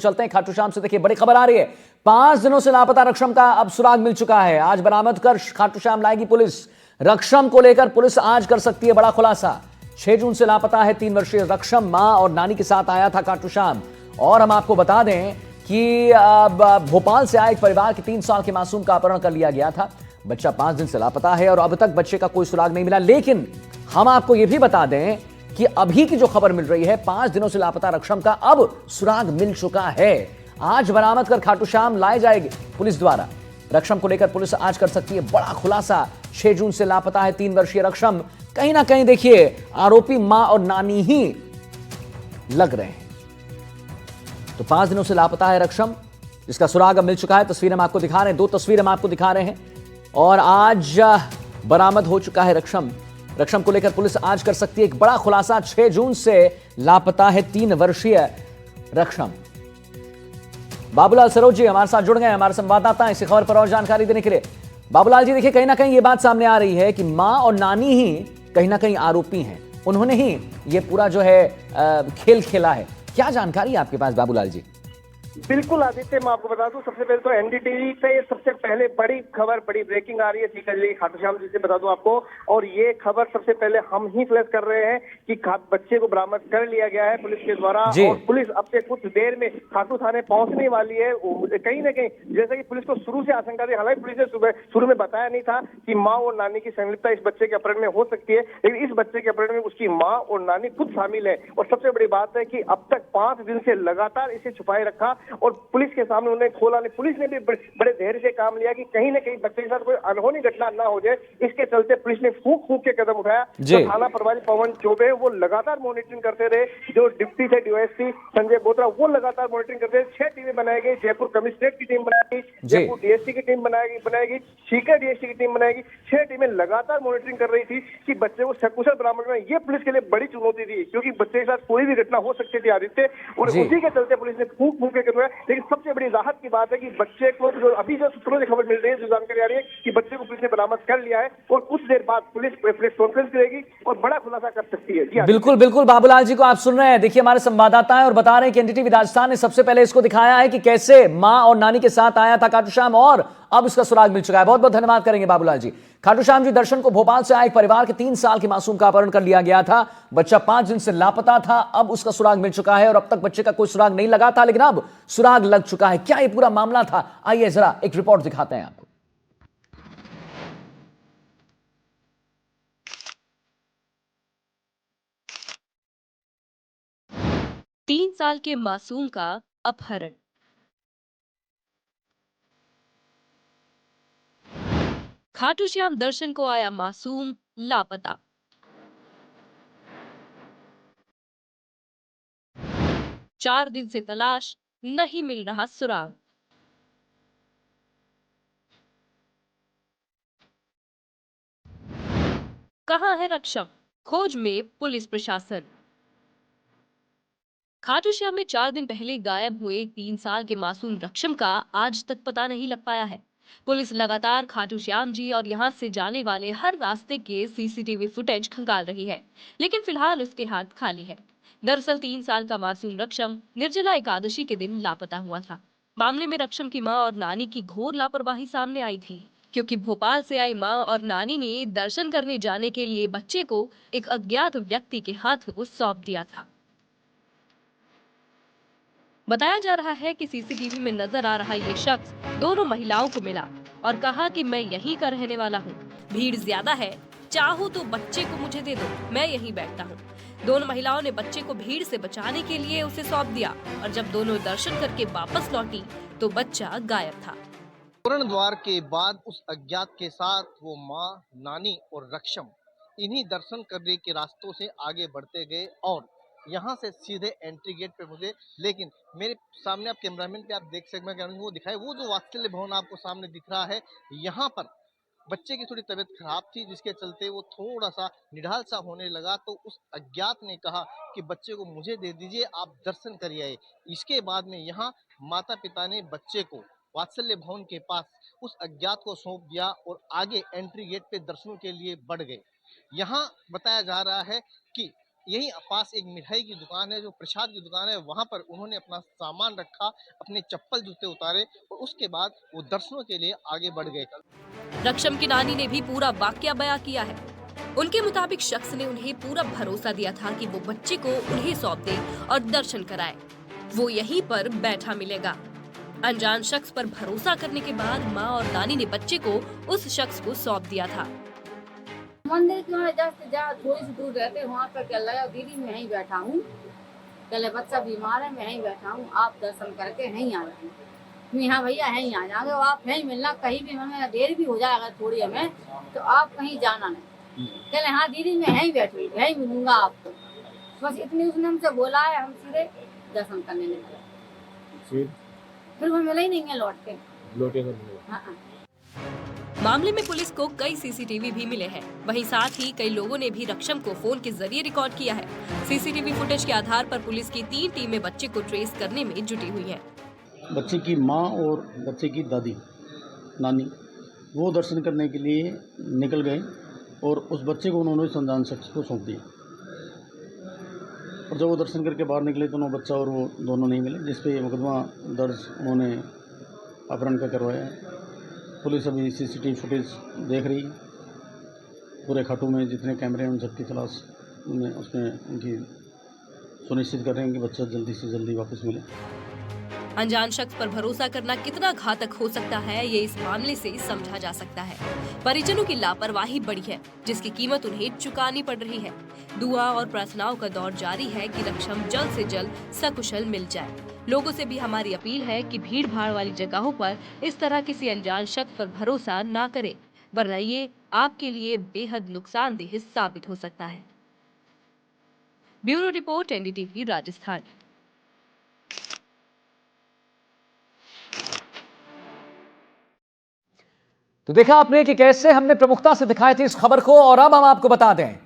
चलते हैं खाटू श्याम से। देखिए बड़ी खबर आ रही है, 5 दिनों से लापता रक्षम का अब सुराग मिल चुका है। आज बरामद कर खाटू श्याम लाएगी पुलिस। रक्षम को लेकर पुलिस आज कर सकती है बड़ा खुलासा। 6 जून से लापता है 3 वर्षीय रक्षम। मां और नानी के साथ आया था खाटू श्याम। और हम आपको बता दें कि भोपाल से आए एक परिवार के 3 साल के मासूम का अपहरण कर लिया गया था। बच्चा 5 दिन से लापता है और अब तक बच्चे का कोई सुराग नहीं मिला। लेकिन हम आपको यह भी बता दें कि अभी की जो खबर मिल रही है, 5 दिनों से लापता रक्षम का अब सुराग मिल चुका है। आज बरामद कर खाटू श्याम लाए जाएंगे पुलिस द्वारा। रक्षम को लेकर पुलिस आज कर सकती है बड़ा खुलासा। 6 जून से लापता है 3 वर्षीय रक्षम। कहीं ना कहीं देखिए आरोपी मां और नानी ही लग रहे हैं। तो 5 दिनों से लापता है रक्षम, जिसका सुराग अब मिल चुका है। तस्वीरें हम आपको दिखा रहे हैं, 2 तस्वीरें हम आपको दिखा रहे हैं। और आज बरामद हो चुका है रक्षम। रक्षम को लेकर पुलिस आज कर सकती है एक बड़ा खुलासा। 6 जून से लापता है 3 वर्षीय रक्षम। बाबूलाल सरोज जी हमारे साथ जुड़ गए हैं, हमारे संवाददाता हैं, इसी खबर पर और जानकारी देने के लिए। बाबूलाल जी, देखिए कहीं ना कहीं ये बात सामने आ रही है कि मां और नानी ही कहीं ना कहीं आरोपी हैं। उन्होंने ही ये पूरा जो है खेल खेला है। क्या जानकारी है आपके पास बाबूलाल जी? बिल्कुल आदित्य, मैं आपको बता दूं, सबसे पहले तो एनडीटीवी पे सबसे पहले बड़ी खबर, बड़ी ब्रेकिंग आ रही है सीकर जिले के खाटू श्याम जी से, बता दूं आपको। और ये खबर सबसे पहले हम ही फ्लैश कर रहे हैं कि बच्चे को बरामद कर लिया गया है पुलिस के द्वारा। और पुलिस अब से कुछ देर में खाटू थाने पहुंचने वाली है। कहीं ना कहीं जैसे कि पुलिस को शुरू से आशंका थी, हालांकि पुलिस ने शुरू में बताया नहीं था कि माँ और नानी की संलिप्तता इस बच्चे के अपहरण में हो सकती है, लेकिन इस बच्चे के अपहरण में उसकी माँ और नानी खुद शामिल है। और सबसे बड़ी बात है कि अब तक 5 दिन से लगातार इसे छुपाए रखा और पुलिस के सामने उन्हें खोला नहीं। पुलिस ने भी बड़े धैर्य से काम लिया कि कहीं ना कहीं बच्चे के साथ कोई अनहोनी घटना ना हो जाए। इसके चलते पुलिस ने फूंक फूंक के कदम उठाया। तो थाना प्रभारी पवन चौबे वो लगातार मॉनिटरिंग करते रहे। जो डिप्टी थे डीवाईएसपी संजय बोत्रा वो लगातार मॉनिटरिंग करते रहे। 6 टीमें बनाई गई, जयपुर कमिश्नरेट की टीम बनाई गई, जयपुर डीएसपी की टीम बनाएगी, सीकर डीएसपी की टीम बनाएगी। 6 टीमें लगातार मॉनिटरिंग कर रही थी कि बच्चे को सकुशल बरामद करना। ये पुलिस के लिए बड़ी चुनौती थी, क्योंकि बच्चे के साथ कोई भी घटना हो सकती थी आदित्य। और उसी के चलते पुलिस ने फूंक फूंक के कदम। लेकिन सबसे बड़ी राहत की बात है कि बच्चे को जो अभी जो सूत्रों से खबर मिल रही है, जो जानकारी आ रही है कि बच्चे को पुलिस ने बरामद कर लिया है और कुछ देर बाद पुलिस प्रेस कॉन्फ्रेंस करेगी और बड़ा खुलासा कर सकती है। बिल्कुल बिल्कुल बाबूलाल जी को आप सुन रहे हैं। देखिए हमारे संवाददाता हैं और बता रहे हैं कि एनडीटीवी राजस्थान ने सबसे पहले इसको दिखाया है कि कैसे मां और नानी के साथ आया था खाटू श्याम और अब इसका सुराग मिल चुका है। बहुत बहुत धन्यवाद करेंगे बाबूलाल जी। खाटू श्याम जी दर्शन को भोपाल से आए एक परिवार के 3 साल के मासूम का अपहरण कर लिया गया था। बच्चा 5 दिन से लापता था, अब उसका सुराग मिल चुका है और अब तक बच्चे का कोई सुराग नहीं लगा था, लेकिन अब सुराग लग चुका है। क्या ये पूरा मामला था, आइए जरा एक रिपोर्ट दिखाते हैं आपको। 3 साल के मासूम का अपहरण। खाटू श्याम दर्शन को आया मासूम लापता। 4 दिन से तलाश, नहीं मिल रहा सुराग। कहां है रक्षम? खोज में पुलिस प्रशासन। खाटू श्याम में 4 दिन पहले गायब हुए 3 साल के मासूम रक्षम का आज तक पता नहीं लग पाया है। पुलिस लगातार खाटू श्याम जी और यहां से जाने वाले हर रास्ते के सीसीटीवी फुटेज खंगाल रही है, लेकिन फिलहाल उसके हाथ खाली है। दरअसल 3 साल का मासूम रक्षम निर्जला एकादशी के दिन लापता हुआ था। मामले में रक्षम की मां और नानी की घोर लापरवाही सामने आई थी, क्योंकि भोपाल से आई मां और नानी ने दर्शन करने जाने के लिए बच्चे को एक अज्ञात व्यक्ति के हाथ को सौंप दिया था। बताया जा रहा है कि सीसीटीवी में नजर आ रहा ये शख्स दोनों महिलाओं को मिला और कहा कि मैं यहीं का रहने वाला हूँ, भीड़ ज्यादा है, चाहूँ तो बच्चे को मुझे दे दो, मैं यहीं बैठता हूँ। दोनों महिलाओं ने बच्चे को भीड़ से बचाने के लिए उसे सौंप दिया और जब दोनों दर्शन करके वापस लौटी तो बच्चा गायब था। तोरण द्वार के बाद उस अज्ञात के साथ वो माँ, नानी और रक्षम इन्हीं दर्शन करने के रास्तों से आगे बढ़ते गए और यहाँ से सीधे एंट्री गेट पे मुझे, लेकिन मेरे सामने आप कैमरामैन पे आप देख सकते हैं वो दिखाए, वो जो वात्सल्य भवन आपको सामने दिख रहा है, यहाँ पर बच्चे की थोड़ी तबीयत खराब थी, जिसके चलते वो थोड़ा सा निढाल सा होने लगा। तो उस अज्ञात ने कहा कि बच्चे को मुझे दे दीजिए, आप दर्शन करिए आए। इसके बाद में यहाँ माता पिता ने बच्चे को वात्सल्य भवन के पास उस अज्ञात को सौंप दिया और आगे एंट्री गेट पे दर्शनों के लिए बढ़ गए। यहाँ बताया जा रहा है कि यहीं पास एक मिठाई की दुकान है, जो प्रसाद की दुकान है, वहां पर उन्होंने अपना सामान रखा, अपने चप्पल जूते उतारे और उसके बाद वो दर्शनों के लिए आगे बढ़ गए। रक्षम की नानी ने भी पूरा वाकया बयां किया है। उनके मुताबिक शख्स ने उन्हें पूरा भरोसा दिया था कि वो बच्चे को उन्हें सौंप दे और दर्शन कराए। वो यहीं पर बैठा मिलेगा। अनजान शख्स पर भरोसा करने के बाद माँ और नानी ने बच्चे को उस शख्स को सौंप दिया था। मंदिर के वहाँ जस्ट जहाँ थोड़ी सी दूर रहते वहाँ पर क्या लगा, दीदी मैं यहीं बैठा हूँ, चले बच्चा बीमार है, मैं यहीं बैठा हूँ, आप दर्शन करके यहीं आ जाए। हाँ भैया यहीं आ जाओगे, आप यहीं मिलना, कहीं भी हमें देर भी हो जाएगा थोड़ी हमें, तो आप कहीं जाना नहीं। चले हाँ दीदी मैं यहीं बैठूँ, यहीं मिलूंगा आपको, बस इतनी उसने हमसे बोला है। हम सीधे दर्शन करने निकले, फिर वो मिले ही नहीं है लौट के। हाँ। मामले में पुलिस को कई सीसीटीवी भी मिले हैं। वहीं साथ ही कई लोगों ने भी रक्षम को फोन के जरिए रिकॉर्ड किया है। सीसीटीवी फुटेज के आधार पर पुलिस की 3 टीमें बच्चे को ट्रेस करने में जुटी हुई हैं। बच्चे की माँ और बच्चे की दादी नानी वो दर्शन करने के लिए निकल गए और उस बच्चे को उन्होंने अनजान शख्स को सौंप दिया। और जब वो दर्शन करके बाहर निकले तो वो बच्चा और वो दोनों नहीं मिले, जिसपे मुकदमा दर्ज उन्होंने अपहरण का करवाया है। पुलिस अभी सीसीटीवी फुटेज देख रही है। पूरे खाटू में जितने कैमरे हैं उन सबकी तलाश में उसमें उनकी सुनिश्चित कर रहे हैं कि बच्चा जल्दी से जल्दी वापस मिले। अनजान शख्स पर भरोसा करना कितना घातक हो सकता है, ये इस मामले से समझा जा सकता है। परिजनों की लापरवाही बड़ी है, जिसकी कीमत उन्हें चुकानी पड़ रही है। दुआ और प्रार्थनाओं का दौर जारी है कि रक्षम जल्द से जल्द सकुशल मिल जाए। लोगों से भी हमारी अपील है कि भीड़ भाड़ वाली जगहों पर इस तरह किसी अनजान शख्स पर भरोसा ना करें, वरना ये आपके लिए बेहद नुकसानदेह साबित हो सकता है। Bureau report, NDTV, Rajasthan. तो देखा आपने कि कैसे हमने प्रमुखता से दिखाई थी इस खबर को, और अब हम आपको बता दें,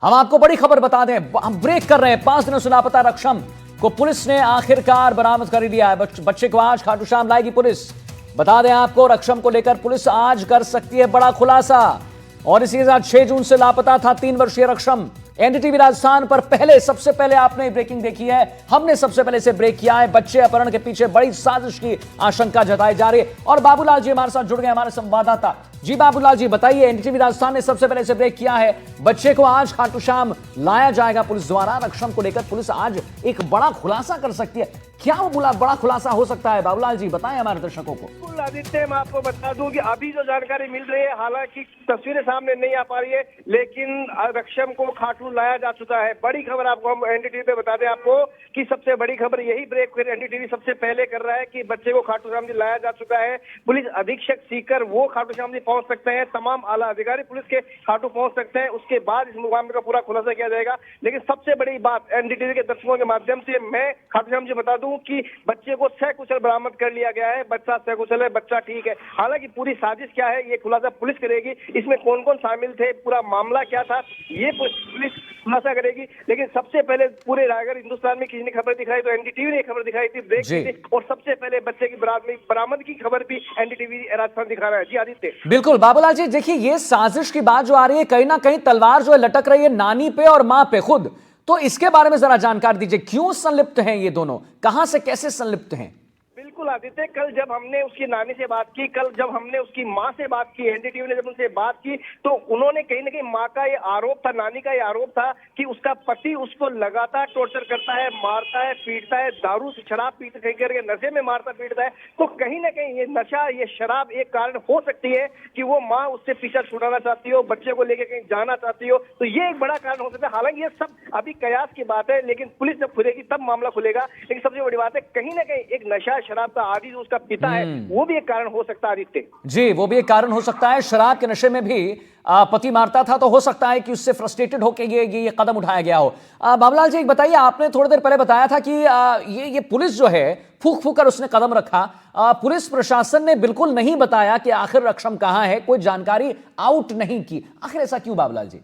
हम आपको बड़ी खबर बता दें, हम ब्रेक कर रहे हैं। 5 दिनों से लापता रक्षम को पुलिस ने आखिरकार बरामद कर लिया है। बच्चे को आज खाटू श्याम लाएगी पुलिस। बता दें आपको, रक्षम को लेकर पुलिस आज कर सकती है बड़ा खुलासा। और इसी के साथ 6 जून से लापता था 3 वर्षीय रक्षम। एनडीटीवी राजस्थान पर सबसे पहले आपने ब्रेकिंग देखी है, हमने सबसे पहले से ब्रेक किया है। बच्चे अपहरण के पीछे बड़ी साजिश की आशंका जताई जा रही है। और बाबूलाल जी हमारे साथ जुड़ गए, हमारे संवाददाता। जी बाबूलाल जी बताइए, एनडीटीवी राजस्थान ने सबसे पहले से ब्रेक किया है, बच्चे को आज खाटू श्याम लाया जाएगा पुलिस द्वारा। रक्षम को लेकर पुलिस आज एक बड़ा खुलासा कर सकती है। क्या वो बड़ा खुलासा हो सकता है? बाबूलाल जी बताएं हमारे दर्शकों को। बिल्कुल आदित्य, मैं आपको बता दूं कि अभी जो जानकारी मिल रही है, हालांकि तस्वीरें सामने नहीं आ पा रही है, लेकिन रक्षम को खाटू लाया जा चुका है। बड़ी खबर आपको हम एनडीटीवी पे बता दें आपको कि सबसे बड़ी खबर यही ब्रेक फिर एनडीटीवी सबसे पहले कर रहा है कि बच्चे को खाटू श्याम जी लाया जा चुका है। पुलिस अधीक्षक सीकर वो खाटू श्याम जी पहुंच सकते हैं, तमाम आला अधिकारी पुलिस के खाटू पहुंच सकते हैं, उसके बाद इस मुकाम का पूरा खुलासा किया जाएगा। लेकिन सबसे बड़ी बात एनडीटीवी के दर्शकों के माध्यम से मैं खाटू श्याम जी बता दूं कि बच्चे को सकुशल बरामद कर लिया गया है। बच्चा सकुशल है, बच्चा ठीक है। हालांकि पूरी साजिश क्या है ये खुलासा पुलिस करेगी, इसमें कौन कौन शामिल थे, पूरा मामला क्या था, ये पुलिस खुलासा करेगी। लेकिन सबसे पहले पूरे रायगढ़ हिंदुस्तान में किसी ने खबर दिखाई तो एनडीटीवी ने खबर दिखाई थी, ब्रेक की थी, और सबसे पहले बच्चे की बरामद की खबर भी एनडीटीवी राजस्थान दिखा रहा है। जी आदित्य। बिल्कुल बाबूलाल जी, देखिए ये साजिश की बात जो आ रही है, कहीं ना कहीं तलवार जो है लटक रही है नानी पे और मां पे खुद, तो इसके बारे में जरा जानकारी दीजिए। क्यों संलिप्त हैं ये दोनों, कहां से कैसे संलिप्त हैं? बिल्कुल आदित्य, कल जब हमने उसकी नानी से बात की, कल जब हमने उसकी मां से बात की, एनडीटीवी ने जब उनसे बात की, तो उन्होंने कहीं ना कहीं मां का ये आरोप था, नानी का ये आरोप था कि उसका पति उसको लगातार टॉर्चर करता है, मारता है, पीटता है, दारू शराब पीते करके नशे में मारता पीटता है। तो कहीं ना कहीं ये नशा, ये शराब एक कारण हो सकती है कि वो माँ उससे पीछा छुड़ाना चाहती हो, बच्चे को लेकर कहीं जाना चाहती हो, तो ये एक बड़ा कारण हो सकता है। हालांकि ये सब अभी कयास की बात है, लेकिन पुलिस जब खुलेगी तब मामला खुलेगा। लेकिन सबसे बड़ी बात है, कहीं ना कहीं एक नशा शराब का आदि जो उसका पिता है, वो भी एक कारण हो सकता है आदित्य। जी, वो भी एक कारण हो सकता है। शराब के नशे में भी पति मारता था, तो हो सकता है कि उससे फ्रस्ट्रेटेड होकर ये कदम उठाया गया हो। बाबूलाल जी, एक बताइए, आपने थोड़ी देर पहले बताया था कि ये पुलिस जो है फूक फूक कर उसने कदम रखा। पुलिस प्रशासन ने बिल्कुल नहीं बताया कि आखिर रक्षम कहां है, कोई जानकारी आउट नहीं की। आखिर ऐसा क्यों बाबूलाल जी?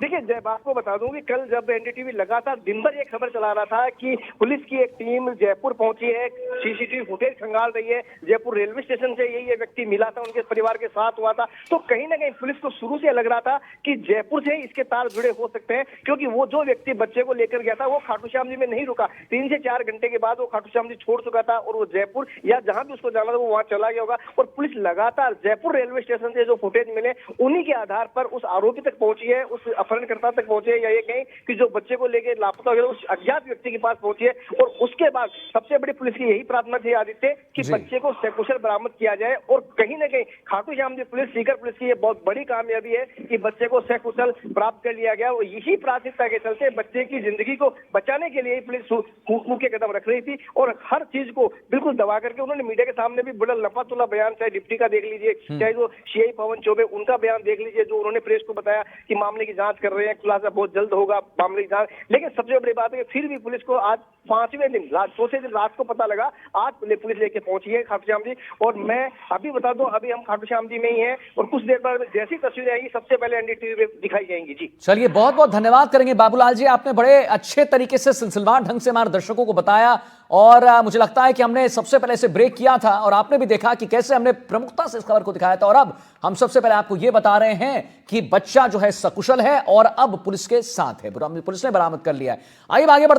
देखिए जब आपको बता दूं कि कल जब एनडीटीवी लगातार दिन भर ये खबर चला रहा था कि पुलिस की एक टीम जयपुर पहुंची है, सीसीटीवी फुटेज खंगाल रही है, जयपुर रेलवे स्टेशन से ये व्यक्ति मिला था, उनके परिवार के साथ हुआ था, तो कहीं ना कहीं पुलिस को शुरू से लग रहा था कि जयपुर से इसके तार जुड़े हो सकते हैं, क्योंकि वो जो व्यक्ति बच्चे को लेकर गया था वो खाटू श्याम जी में नहीं रुका। 3 से 4 घंटे के बाद वो खाटू श्याम जी छोड़ चुका था और वो जयपुर या जहां भी उसको जाना था वो वहां चला गया होगा। और पुलिस लगातार जयपुर रेलवे स्टेशन से जो फुटेज मिले उन्हीं के आधार पर उस आरोपी तक पहुंची है, उस अपहरणकर्ता तक पहुंचे है, या ये कहें कि जो बच्चे को लेकर लापता हो गया उस अज्ञात व्यक्ति के पास पहुंची है। और उसके बाद सबसे बड़ी पुलिस की यही प्रार्थना थी आदित्य कि बच्चे को सकुशल बरामद किया जाए। और कहीं ना कहीं खाटू श्याम जी पुलिस, सीकर पुलिस की ये बहुत बड़ी कामयाबी है कि बच्चे को सकुशल प्राप्त कर लिया गया। और यही प्राथमिकता के चलते बच्चे की जिंदगी को बचाने के लिए पुलिस फूक के कदम रख रही थी और हर चीज को बिल्कुल दबा करके उन्होंने मीडिया के सामने भी बड़ा लंबा बयान, चाहे डिप्टी का देख लीजिए, चाहे जो सीआई पवन चौबे उनका बयान देख लीजिए, जो उन्होंने प्रेस को बताया कि मामले की जांच कर रहे हैं, खुलासा बहुत जल्द होगा मामले की जांच। लेकिन सबसे बड़ी बात है कि फिर भी पुलिस को आज 5वें दिन चौथे दिन रात को पता लगा, आज पुलिस लेके पहुंची है खाटू श्याम जी। और मैं अभी बता दूं, अभी हम खाटू श्याम जी में ही हैं और कुछ देर बाद जैसी तस्वीरें आएंगी सबसे पहले एनडीटीवी पे दिखाई जाएंगी। जी चलिए, बहुत बहुत धन्यवाद करेंगे बाबूलाल जी, आपने बड़े अच्छे तरीके से सिलसिलेवार ढंग से हमारे दर्शकों को बताया और मुझे लगता है कि हमने सबसे पहले इसे ब्रेक किया था और आपने भी देखा कि कैसे हमने प्रमुखता से इस खबर को दिखाया था। और अब हम सबसे पहले आपको यह बता रहे हैं कि बच्चा जो है सकुशल है और अब पुलिस के साथ है, पुलिस ने बरामद कर लिया है। आइए आगे बढ़ते